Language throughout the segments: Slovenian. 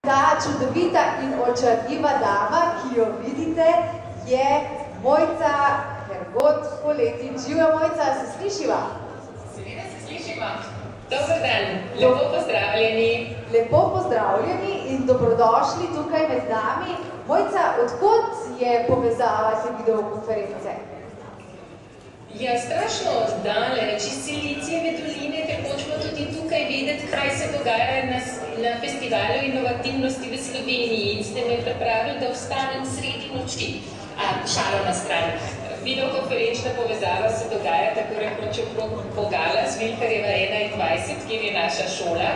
Ta čudovita in očarljiva dama, ki jo vidite, je Mojca Hergot Poletič. Živjo, Mojca, se slišiva? Seveda se slišiva. Dobar dan, lepo pozdravljeni. Lepo pozdravljeni in dobrodošli tukaj med nami. Mojca, odkot je povezava te videokonference? Ja, strašno oddaleč iz Silicijeve doline, ker hočemo tudi tukaj vedeti, kaj se dogaja na festivalu inovativnosti v Sloveniji in ste me pripravili, da vstanem sredi noči. Šalo na stran. Videokonferenčna povezava se dogaja tako rekoč okrog Vogala z Vilkarjeva 21, kjer je naša šola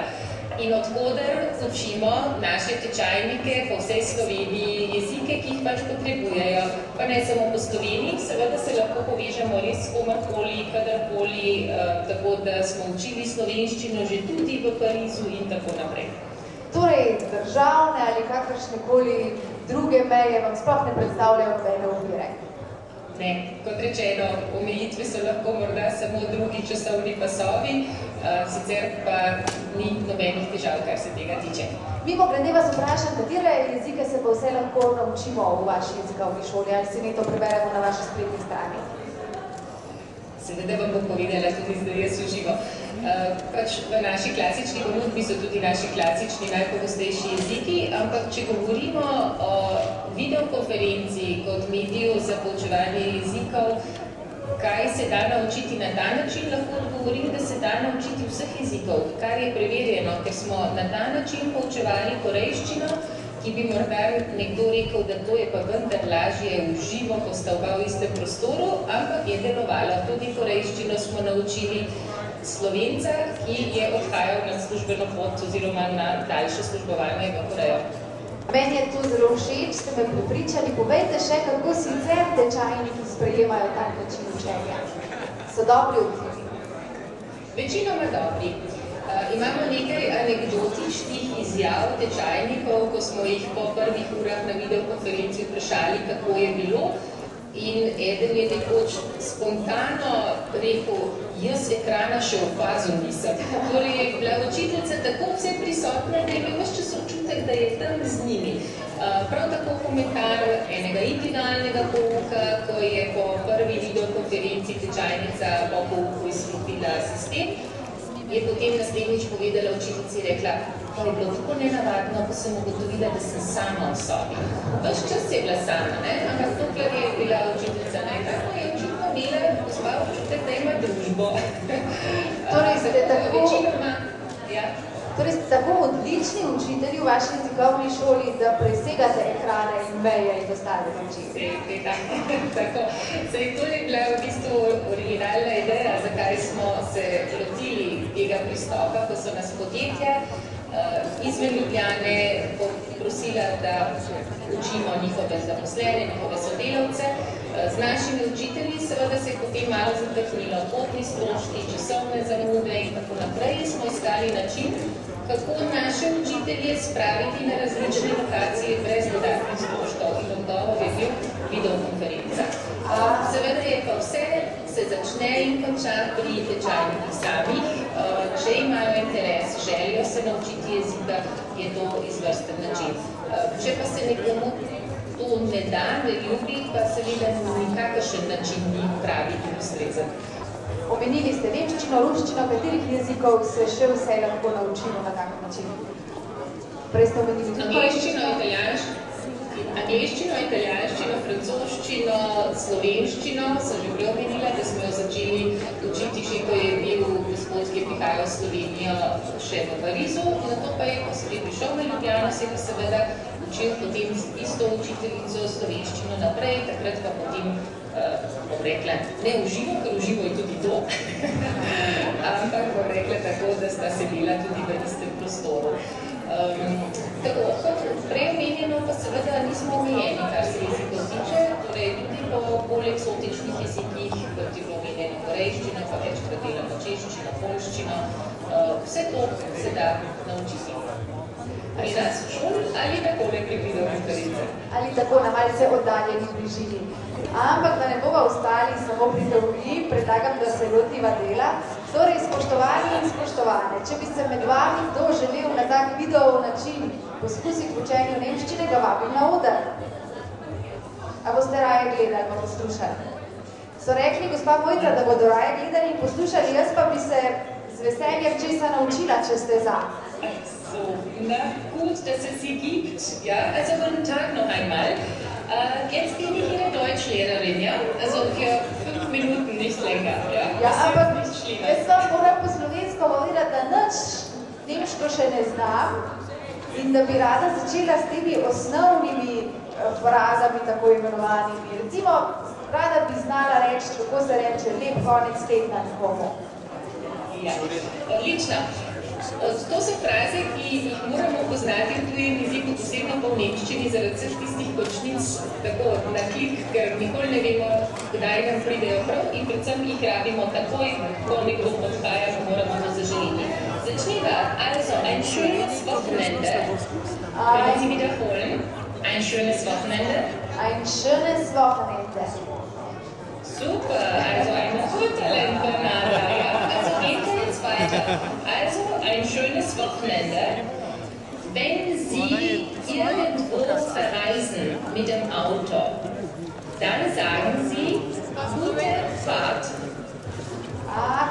in odkoder učimo naše tečajnike po vsej Sloveniji jezike, ki jih pač potrebujejo. Pa ne samo po Sloveniji, seveda se lahko povežemo res s komarkoli, kadarkoli, tako da smo učili slovenščino že tudi v Parizu in tako naprej. Torej, državne ali kakršnekoli druge meje vam sploh ne predstavljajo nobene ovire? Ne, kot rečeno, omejitve so lahko morda samo drugi časovni pasovi, sicer pa ni nobenih težav, kar se tega tiče. Mimogrede vas vprašam, katere jezike se pa vse lahko naučimo v vaši jezikovni šoli, ali si nekaj preberemo na vaši spletni strani? Seveda vam bom povedala tudi zdaj jaz v živo. Pač v naši klasični ponudbi so tudi naši klasični najpogostejši jeziki, ampak če govorimo o videokonferenci kot mediju za poučevanje jezikov, kaj se da naučiti na ta način, lahko odgovorim, da se da naučiti vseh jezikov, kar je preverjeno, ker smo na ta način poučevali korejščino, ki bi morda nekdo rekel, da to je pa vendar lažje v živo, ko sta oba v istem prostoru, ampak je delovalo. Tudi korejščino smo naučili Slovenca, ki je odhajal na službeno pot oziroma na daljše službovanje v Korejo. Meni je to zelo všeč, ste me prepričali. Povejte še, kako sicer tečajniki sprejemajo tak način učenja. So dobri odzivi? Večinoma dobri. Imamo nekaj anekdotičnih izjav tečajnikov, ko smo jih po prvih urah na videokonferenci vprašali, kako je bilo. In eden je nekoč spontano rekel, jaz ekrana še opazil nisem. Torej je bila učiteljica tako vse prisotna, da je imel ves čas občutek, da je tam z njimi. Prav tako komentar enega individualnega pouka, ko je po prvi videokonferenci tečajnica po pouku izklopila sistem, je potem naslednjič povedala učiteljici, rekla, to je bilo tako nenavadno, ko sem ugotovila, da sem sama v sobi. Ves čas je bila sama, ne? Ampak dokler je bila učiteljica nekako, je očitno imela gospa občutek, da ima družbo. Torej ste tako odlični učitelji v vaši jezikovni šoli, da presegate ekrane in meje in ostale reči. Tako. Sej to je bila v bistvu originalna ideja, zakaj smo se lotili tega pristopa, ko so nas podjetja izven Ljubljane prosila, da učimo njihove zaposlene, njihove sodelavce. Z našimi učitelji seveda se je potem malo zatrhnilo potni stroški, časovne zamude in tako naprej. Smo iskali način, kako naše učitelje spraviti na različne lokacije brez dodatnih stroškov in odgovor je bil videokonferenca. Seveda je pa vse se začne in konča pri tečajnikih samih. Če imajo interes, želijo se naučiti jezika, je to izvrsten način. Če pa se nekomu to ne da, ne ljubi, pa seveda nikakršen način ni pravi in ustrezen. Omenili ste nemščino, ruščino, katerih jezikov se še vse lahko naučimo na tak način? Prej ste omenili Angleščino, italijanščino, francoščino, slovenščino, sem že prej omenila, da smo jo začeli učiti še, ko je bil gospod, ki je prihajal v Slovenijo še v Parizu, na to pa je, ko se je prišel na Ljubljano, se je pa seveda učil potem isto učiteljico slovenščino naprej, takrat pa potem bom rekla, ne v živo, ker v živo je tudi to, ampak bom rekla tako, da sta sedela tudi v istem prostoru. Tako, kot prej omenjeno, pa seveda nismo omejeni, kar se jezikov tiče, torej tudi po bolj eksotičnih jezikih, kot je bilo omenjeno korejščino, pa večkrat delamo češčino, poljščino, vse to se da naučiti. Pri nas v šoli ali takole pri videokonference. Ali tako na malce oddaljeni bližini. Ampak da ne bova ostali samo pri teoriji, predlagam, da se lotiva dela. Torej, spoštovani in spoštovane, če bi se med vami kdo želel na tak video način poskusiti v učenju nemščine, ga vabim na oder. A boste raje gledali, pa poslušali? So rekli, gospa Mojca, da bodo raje gledali in poslušali, jaz pa bi se z veseljem česa naučila, če ste za. So, na gut, dass es sie gibt. Ja, also guten Tag noch einmal. Jetzt bin ich Ihre Deutschlehrerin, ja? Also für 5 Minuten, nicht länger. Ja, ampak jaz vam moram po slovensko povedati, da nič nemško še ne znam in da bi rada začela s temi osnovnimi frazami, tako imenovanimi. Recimo, rada bi znala reči, kako se reče, lep konec tedna nekomu. Ja, odlično. To so fraze, ki jih moramo poznati v tujem jeziku, posebno pa v nemščini, zaradi vseh tistih končnic, tako na klik, ker nikoli ne vemo, kdaj nam pridejo prav in predvsem jih rabimo takoj, ko nekdo podhaja, moramo to zaželiti. Začniva, also, ein schönes Wochenende. Können Sie wiederholen? Ein schönes Wochenende. Ein schönes Wochenende. Super, also ein Naturtalent, Bernarda. Ja, also geht jetzt weiter. Also ein schönes Wochenende. Wenn Sie irgendwo verreisen mit dem Auto, dann sagen Sie gute Fahrt.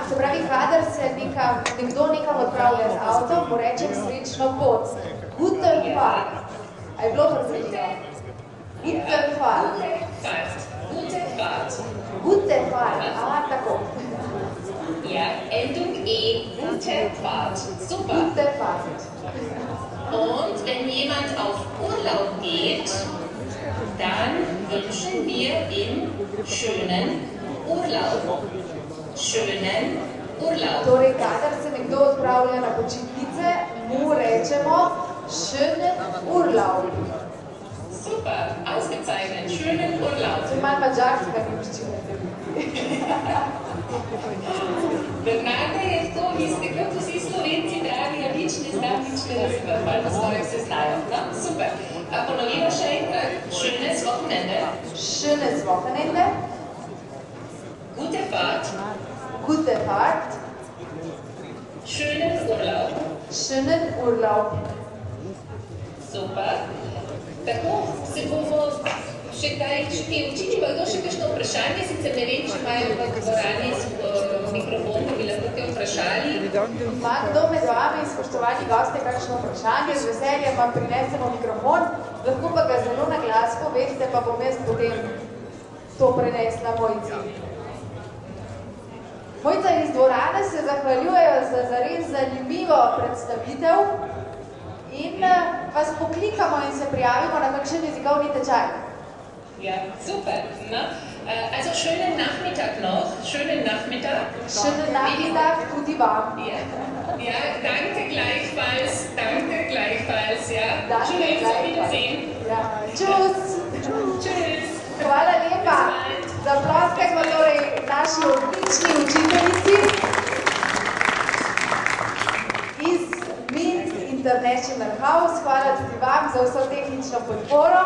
Se pravi, kadar se nekdo nekam odpravlja z avtom, mu rečem srečno pot. Gute Fahrt. A je bilo prevedeno? Gute Fahrt. Gute Fahrt. Gute Fahrt. Tako. Ja, Endung E, gute Fahrt. Super. Gute Fahrt. Und wenn jemand auf Urlaub geht, dann wünschen wir ihm schönen Urlaub. Schönen Urlaub. Torej, kadar se nekdo odpravlja na počitnice, mu rečemo schönen Urlaub. Super, ausgezeichnet, schönen Urlaub. To je malo mađarska nemščina. Bernarda je to, vi ste kot vsi Slovenci, dragi, ja nič ne znam, nič ne razumem, malo pa skoraj vse znajo. No, super. A ponovimo še enkrat, schönes Wochenende. Schönes Wochenende. Gute Fahrt. Gute Fahrt. Schönen Urlaub. Schönen Urlaub. Super. Tako se bomo še kaj učili, pa kdo še kakšno vprašanje, sicer ne vem, če imajo v dvorani mikrofon, da bi lahko te vprašali. Ima kdo med vami, spoštovani goste, kakšno vprašanje, z veseljem vam prinesemo mikrofon, lahko pa ga zelo na glas poveste, pa bom jaz potem to prenesla Mojci. Mojca, iz dvorane se zahvaljujejo za zares zanimivo predstavitev in vas poklikamo in se prijavimo na kakšen jezikovni tečaj. Ja, super. No, also schönen Nachmittag noch. Schönen Nachmittag. Schönen Nachmittag, tudi vam. Ja, ja, danke gleichfalls. Danke gleichfalls, ja. Danke Tschüss, auf Wiedersehen. Ja. Tschüss. Tschüss. Hvala lepa. Zaploskajmo torej naši odlični učiteljici iz Mint International House. Hvala tudi vam za vso tehnično podporo.